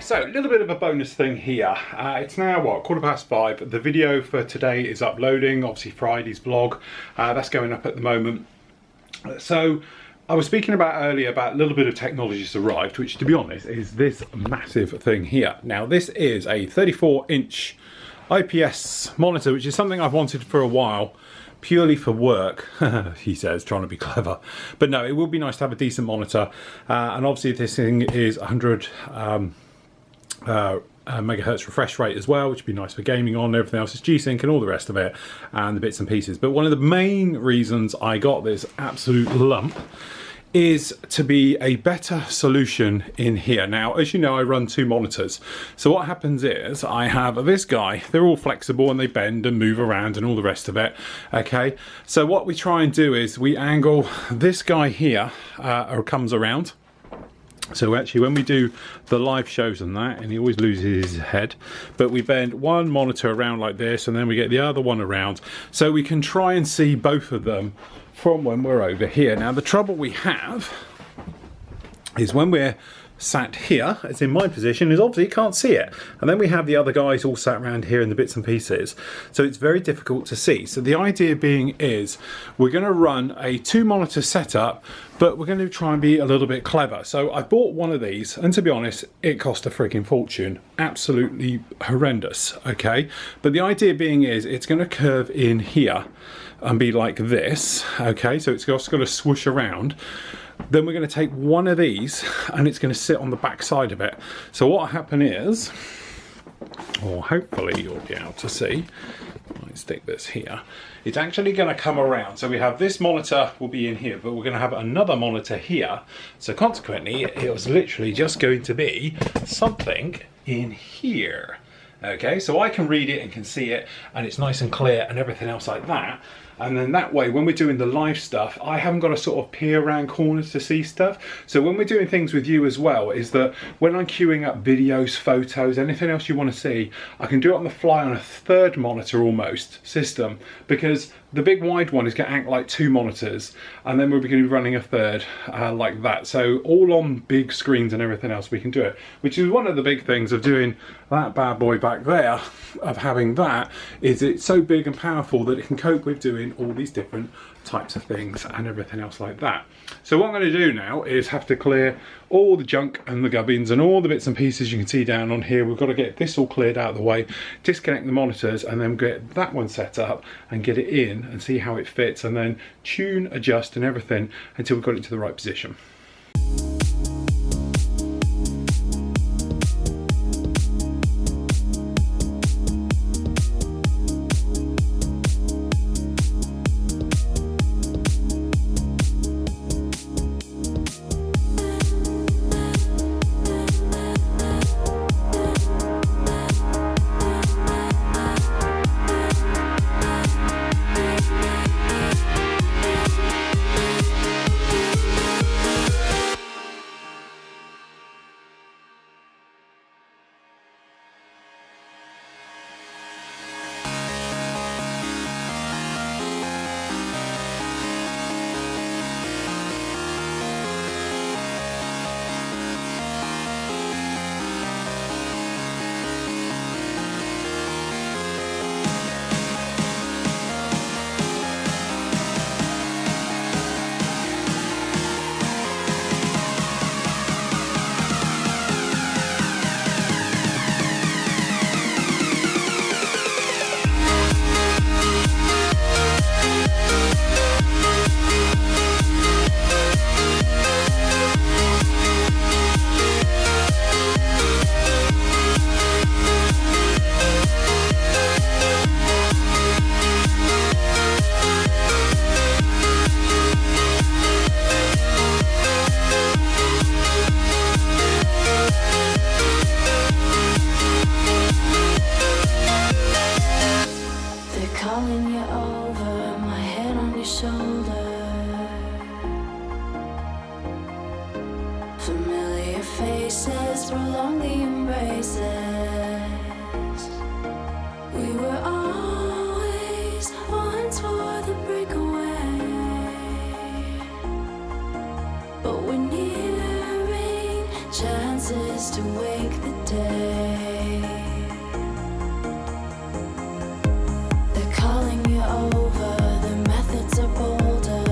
so a little bit of a bonus thing here. It's now what, 5:15. The video for today is uploading, obviously Friday's vlog. That's going up at the moment. So I was speaking about earlier about a little bit of technology that's arrived, which to be honest is this massive thing here. Now this is a 34-inch IPS monitor, which is something I've wanted for a while, purely for work, he says, trying to be clever. But no, it would be nice to have a decent monitor. And obviously this thing is 100 megahertz refresh rate as well, which would be nice for gaming on. Everything else is G-Sync and all the rest of it, and the bits and pieces. But one of the main reasons I got this absolute lump is to be a better solution in here. Now, as you know, I run two monitors. So what happens is I have this guy, they're all flexible and they bend and move around and all the rest of it. Okay, so what we try and do is we angle this guy here, or comes around. So actually when we do the live shows and that, and he always loses his head, but we bend one monitor around like this and then we get the other one around, so we can try and see both of them from when we're over here. Now the trouble we have is when we're sat here, as in my position, is obviously you can't see it, and then we have the other guys all sat around here in the bits and pieces, so it's very difficult to see. So the idea being is we're going to run a two monitor setup, but we're going to try and be a little bit clever. So I bought one of these, and to be honest, it cost a freaking fortune, absolutely horrendous. Okay, but the idea being is it's going to curve in here and be like this. Okay, so it's just going to swoosh around. Then we're going to take one of these and it's going to sit on the back side of it. So what will happen is, or hopefully you'll be able to see, let's stick this here, it's actually going to come around. So we have this monitor will be in here, but we're going to have another monitor here. So consequently, it was literally just going to be something in here. Okay, so I can read it and can see it, and it's nice and clear and everything else like that. And then that way, when we're doing the live stuff, I haven't got to sort of peer around corners to see stuff. So when we're doing things with you as well, is that when I'm queuing up videos, photos, anything else you want to see, I can do it on the fly on a third monitor almost system, because the big wide one is going to act like two monitors, and then we're going to be running a third like that. So all on big screens and everything else we can do it, which is one of the big things of doing that bad boy back there, of having that, is it's so big and powerful that it can cope with doing all these different types of things and everything else like that. So what I'm going to do now is have to clear all the junk and the gubbins and all the bits and pieces you can see down on here. We've got to get this all cleared out of the way, disconnect the monitors, and then get that one set up and get it in and see how it fits, and then tune, adjust and everything until we've got it to the right position. the day. They're calling you over, the methods are bolder.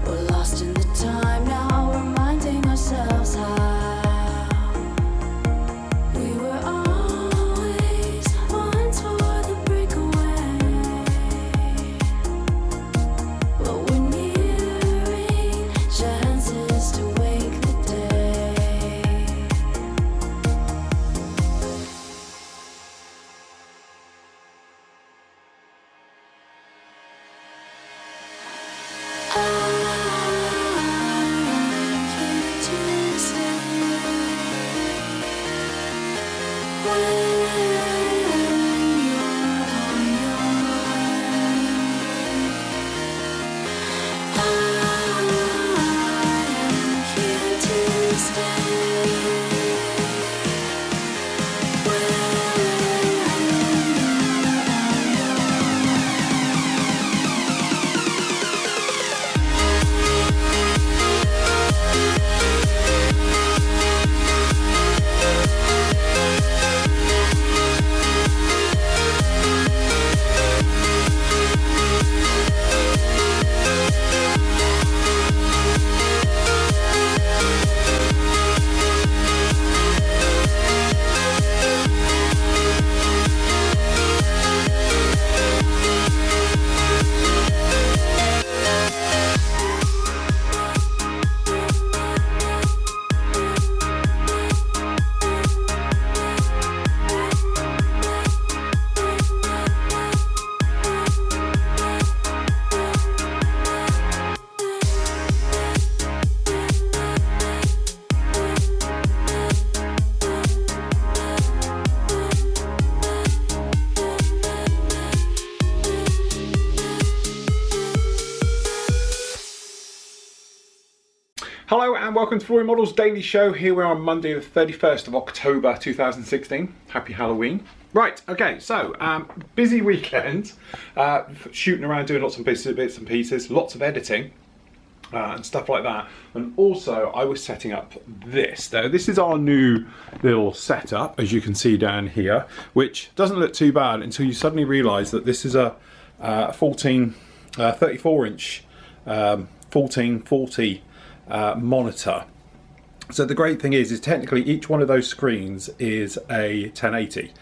We're lost in the time now, reminding ourselves how we were always once for the breakaway. But we're nearing chances to wake the day. Hello and welcome to Flory Models Daily Show. Here we are on Monday the 31st of October 2016. Happy Halloween. Right, okay, so busy weekend, shooting around doing lots of bits and pieces, lots of editing and stuff like that. And also I was setting up this. Now this is our new little setup, as you can see down here, which doesn't look too bad until you suddenly realise that this is a 34 inch 1440 monitor. So the great thing is technically each one of those screens is a 1080.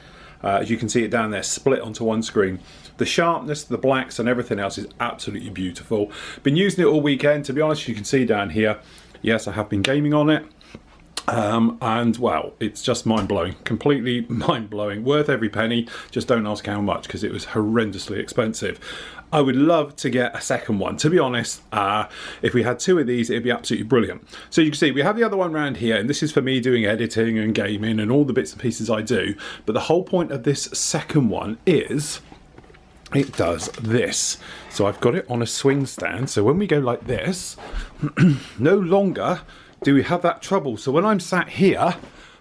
As you can see it down there, split onto one screen. The sharpness, the blacks and everything else is absolutely beautiful. Been using it all weekend, to be honest. You can see down here, yes, I have been gaming on it. And well, it's just mind-blowing, completely mind-blowing, worth every penny. Just don't ask how much, because it was horrendously expensive. I would love to get a second one, to be honest. If we had two of these, it'd be absolutely brilliant. So you can see we have the other one around here, and this is for me doing editing and gaming and all the bits and pieces I do. But the whole point of this second one is it does this. So I've got it on a swing stand, so when we go like this, no longer do we have that trouble. So when I'm sat here,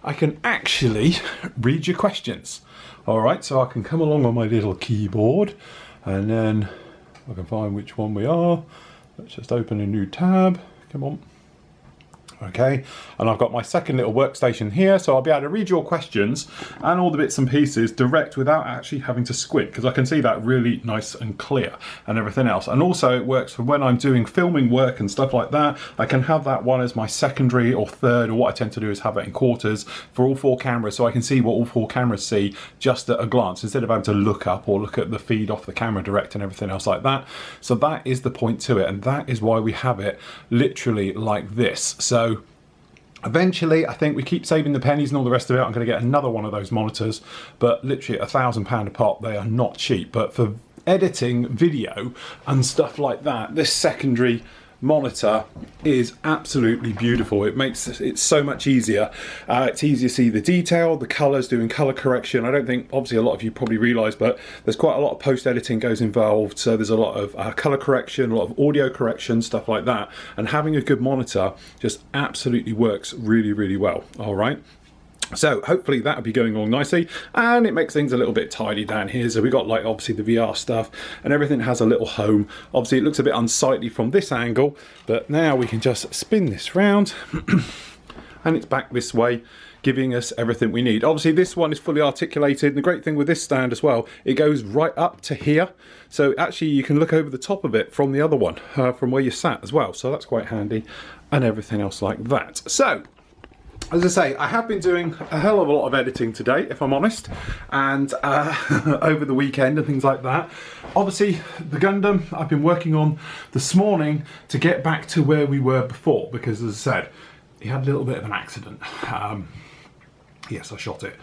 I can actually read your questions. All right, so I can come along on my little keyboard, and then I can find which one we are. Let's just open a new tab. Come on. Okay, and I've got my second little workstation here, so I'll be able to read your questions and all the bits and pieces direct without actually having to squint, because I can see that really nice and clear and everything else. And also it works for when I'm doing filming work and stuff like that. I can have that one as my secondary or third, or what I tend to do is have it in quarters for all four cameras, so I can see what all four cameras see just at a glance, instead of having to look up or look at the feed off the camera direct and everything else like that. So that is the point to it, and that is why we have it literally like this. So eventually, I think we keep saving the pennies and all the rest of it. I'm going to get another one of those monitors, but literally £1,000 a pop. They are not cheap, but for editing video and stuff like that, this secondary monitor is absolutely beautiful. It makes it so much easier. It's easier to see the detail, the colors, doing color correction. I don't think, obviously, a lot of you probably realize, but there's quite a lot of post editing goes involved. So there's a lot of color correction, a lot of audio correction, stuff like that. And having a good monitor just absolutely works really, really well. All right. So hopefully that'll be going along nicely, and it makes things a little bit tidy down here. So we got like obviously the VR stuff and everything has a little home. Obviously it looks a bit unsightly from this angle, but now we can just spin this round and it's back this way, giving us everything we need. Obviously this one is fully articulated, and the great thing with this stand as well, it goes right up to here, so actually you can look over the top of it from the other one, from where you sat as well, so that's quite handy, and everything else like that. So as I say, I have been doing a hell of a lot of editing today, if I'm honest, and over the weekend and things like that. Obviously, the Gundam I've been working on this morning to get back to where we were before, because as I said, he had a little bit of an accident. Yes, I shot it.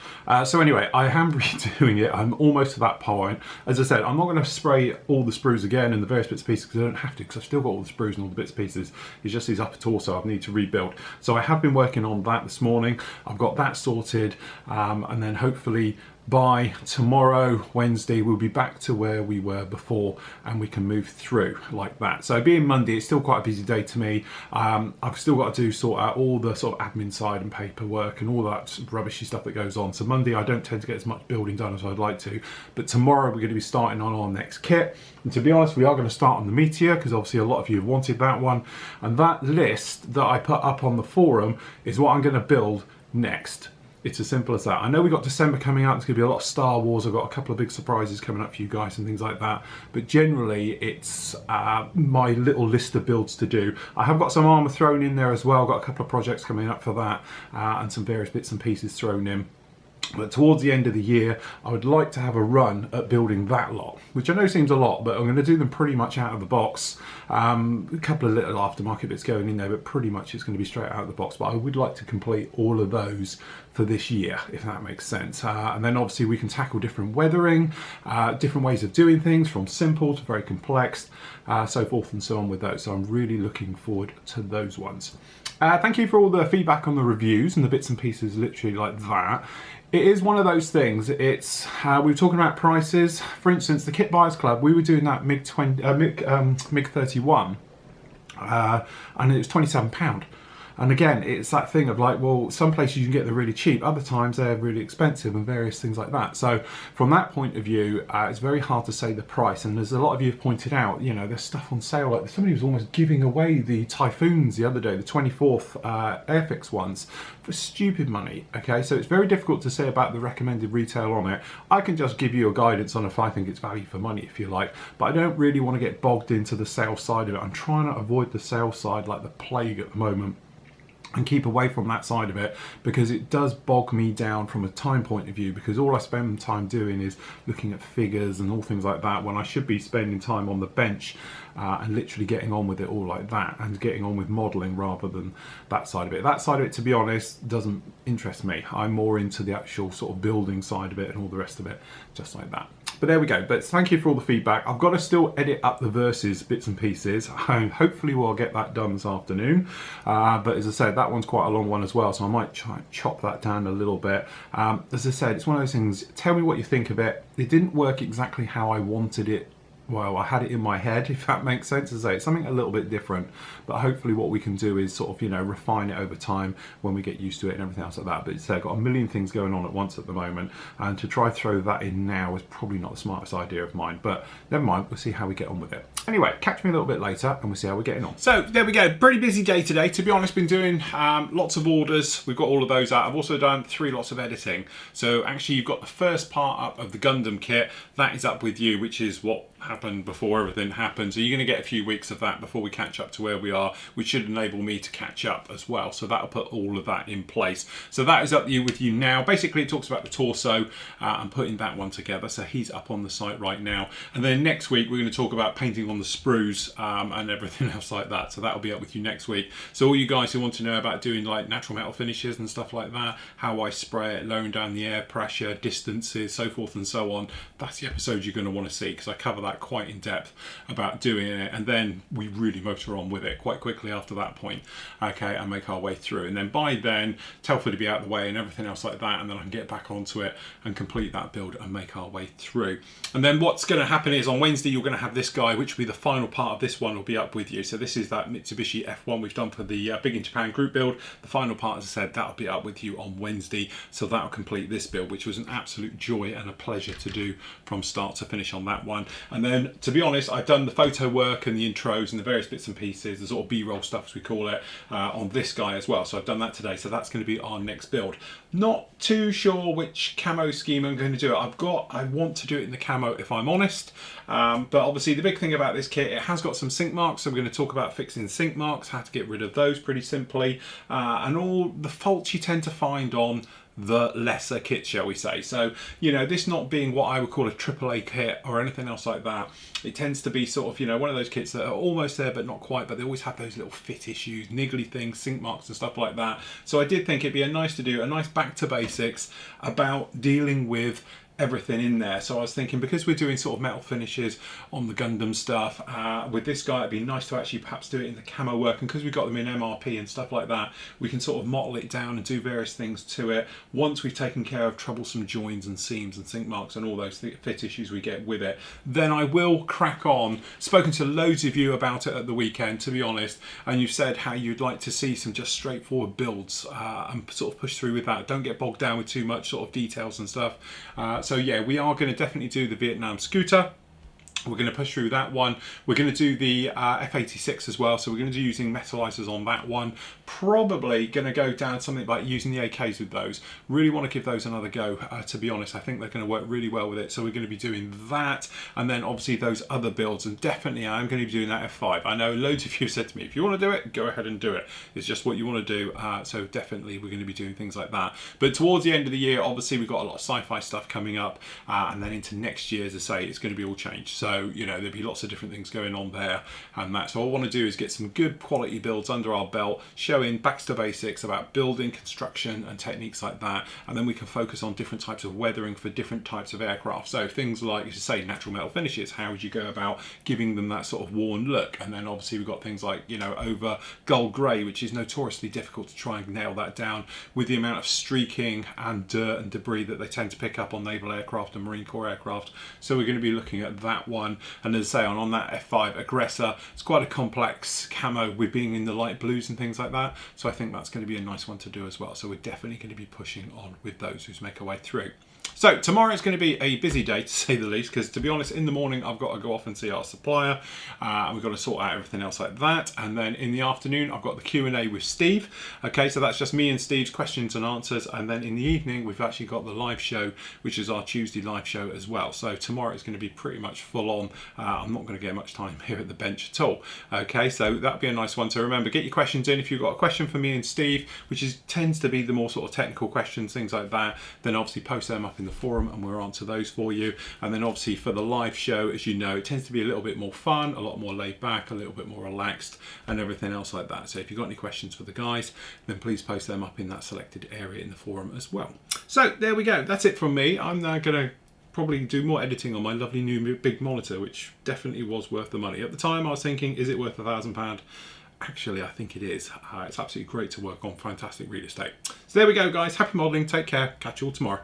So anyway, I am redoing it. I'm almost to that point. As I said, I'm not going to spray all the sprues again and the various bits and pieces because I don't have to, because I've still got all the sprues and all the bits and pieces. It's just his upper torso I need to rebuild. So I have been working on that this morning. I've got that sorted, and then hopefully by tomorrow, Wednesday, we'll be back to where we were before and we can move through like that. So being Monday, it's still quite a busy day to me. I've still got to sort out all the sort of admin side and paperwork and all that rubbishy stuff that goes on. So Monday, I don't tend to get as much building done as I'd like to. But tomorrow, we're going to be starting on our next kit. And to be honest, we are going to start on the Meteor because obviously a lot of you have wanted that one. And that list that I put up on the forum is what I'm going to build next. It's as simple as that. I know we've got December coming out. There's going to be a lot of Star Wars. I've got a couple of big surprises coming up for you guys and things like that. But generally, it's my little list of builds to do. I have got some armour thrown in there as well. I've got a couple of projects coming up for that and some various bits and pieces thrown in. But towards the end of the year, I would like to have a run at building that lot, which I know seems a lot, but I'm going to do them pretty much out of the box. A couple of little aftermarket bits going in there, but pretty much it's going to be straight out of the box. But I would like to complete all of those for this year, if that makes sense. And then obviously we can tackle different weathering, different ways of doing things, from simple to very complex, so forth and so on with those. So I'm really looking forward to those ones. Thank you for all the feedback on the reviews and the bits and pieces literally like that. It is one of those things. It's we were talking about prices. For instance, the Kit Buyers Club, we were doing that MiG 31, and it was £27. And again, it's that thing of like, well, some places you can get them really cheap, other times they're really expensive and various things like that. So from that point of view, it's very hard to say the price. And as a lot of you have pointed out, you know, there's stuff on sale. Like somebody was almost giving away the Typhoons the other day, the 24th Airfix ones, for stupid money. Okay, so it's very difficult to say about the recommended retail on it. I can just give you a guidance on if I think it's value for money, if you like, but I don't really want to get bogged into the sales side of it. I'm trying to avoid the sales side like the plague at the moment, and keep away from that side of it, because it does bog me down from a time point of view, because all I spend time doing is looking at figures and all things like that, when I should be spending time on the bench and literally getting on with it all like that, and getting on with modelling rather than that side of it. That side of it, to be honest, doesn't interest me. I'm more into the actual sort of building side of it and all the rest of it, just like that. But there we go. But thank you for all the feedback. I've got to still edit up the verses bits and pieces. Hopefully we'll get that done this afternoon. But as I said, that one's quite a long one as well, so I might try and chop that down a little bit. As I said, it's one of those things, tell me what you think of it. It didn't work exactly how I wanted it. Well, I had it in my head, if that makes sense. As I say, it's something a little bit different, but hopefully what we can do is sort of, you know, refine it over time when we get used to it and everything else like that. But as I say, I've got a million things going on at once at the moment, and to try throw that in now is probably not the smartest idea of mine, but never mind, we'll see how we get on with it. Anyway, catch me a little bit later and we'll see how we're getting on. So there we go, pretty busy day today. To be honest, been doing lots of orders. We've got all of those out. I've also done 3 lots of editing. So actually you've got the first part up of the Gundam kit. That is up with you, which is what happened before everything happened. So you're going to get a few weeks of that before we catch up to where we are, which should enable me to catch up as well. So that'll put all of that in place. So that is up with you now. Basically it talks about the torso and putting that one together. So he's up on the site right now. And then next week we're going to talk about painting on the sprues and everything else like that. So that'll be up with you next week. So all you guys who want to know about doing like natural metal finishes and stuff like that, how I spray it, lowering down the air pressure, distances, so forth and so on, that's the episode you're going to want to see, because I cover that that quite in depth about doing it, and then we really motor on with it quite quickly after that point, okay, and make our way through. And then by then, Telford will be out of the way and everything else like that, and then I can get back onto it and complete that build and make our way through. And then what's going to happen is on Wednesday, you're going to have this guy, which will be the final part of this one, will be up with you. So this is that Mitsubishi F1 we've done for the Big in Japan group build. The final part, as I said, that'll be up with you on Wednesday. So that'll complete this build, which was an absolute joy and a pleasure to do from start to finish on that one. And then, to be honest, I've done the photo work and the intros and the various bits and pieces, the sort of B-roll stuff as we call it, on this guy as well. So I've done that today. So that's going to be our next build. Not too sure which camo scheme I'm going to do it. I want to do it in the camo if I'm honest. But obviously the big thing about this kit, it has got some sink marks. So we're going to talk about fixing sink marks, how to get rid of those pretty simply, and all the faults you tend to find on the lesser kit, shall we say. So, you know, this not being what I would call a AAA kit or anything else like that, it tends to be sort of, you know, one of those kits that are almost there but not quite, but they always have those little fit issues, niggly things, sink marks and stuff like that. So I did think it'd be nice to do a nice back to basics about dealing with everything in there. So I was thinking, because we're doing sort of metal finishes on the Gundam stuff, with this guy it'd be nice to actually perhaps do it in the camo work, and because we've got them in MRP and stuff like that, we can sort of model it down and do various things to it once we've taken care of troublesome joins and seams and sink marks and all those fit issues we get with it. Then I will crack on. Spoken to loads of you about it at the weekend, to be honest, and you've said how you'd like to see some just straightforward builds, and sort of push through with that. Don't get bogged down with too much sort of details and stuff. So yeah, we are going to definitely do the Vietnam scooter. We're going to push through that one. We're going to do the F86 as well. So we're going to do using metallizers on that one. Probably going to go down something like using the AKs with those. Really want to give those another go, to be honest. I think they're going to work really well with it. So we're going to be doing that. And then obviously those other builds. And definitely I'm going to be doing that F5. I know loads of you said to me, if you want to do it, go ahead and do it. It's just what you want to do. So definitely we're going to be doing things like that. But towards the end of the year, obviously we've got a lot of sci-fi stuff coming up. And then into next year, as I say, it's going to be all changed. So, you know, there'll be lots of different things going on there and that. So all I want to do is get some good quality builds under our belt, showing back to basics about building, construction and techniques like that. And then we can focus on different types of weathering for different types of aircraft. So things like, you say, natural metal finishes. How would you go about giving them that sort of worn look? And then obviously we've got things like, you know, over gold grey, which is notoriously difficult to try and nail that down with the amount of streaking and dirt and debris that they tend to pick up on naval aircraft and Marine Corps aircraft. So we're going to be looking at that one. And as I say, on that F5 Aggressor, it's quite a complex camo with being in the light blues and things like that. So I think that's going to be a nice one to do as well. So we're definitely going to be pushing on with those as we make our way through. So tomorrow is going to be a busy day, to say the least, because to be honest, in the morning I've got to go off and see our supplier, and we've got to sort out everything else like that. And then in the afternoon I've got the Q&A with Steve. Okay, so that's just me and Steve's questions and answers. And then in the evening we've actually got the live show, which is our Tuesday live show as well. So tomorrow is going to be pretty much full on. I'm not going to get much time here at the bench at all. Okay, so that'll be a nice one to remember. Get your questions in. If you've got a question for me and Steve, which tends to be the more sort of technical questions, things like that, then obviously post them up in the forum and we'll answer those for you. And then obviously for the live show, as you know, it tends to be a little bit more fun, a lot more laid back, a little bit more relaxed and everything else like that. So if you've got any questions for the guys, then please post them up in that selected area in the forum as well. So there we go. That's it from me. I'm now going to probably do more editing on my lovely new big monitor, which definitely was worth the money. At the time I was thinking, is it worth £1,000? Actually, I think it is. It's absolutely great to work on. Fantastic real estate. So there we go, guys. Happy modelling. Take care. Catch you all tomorrow.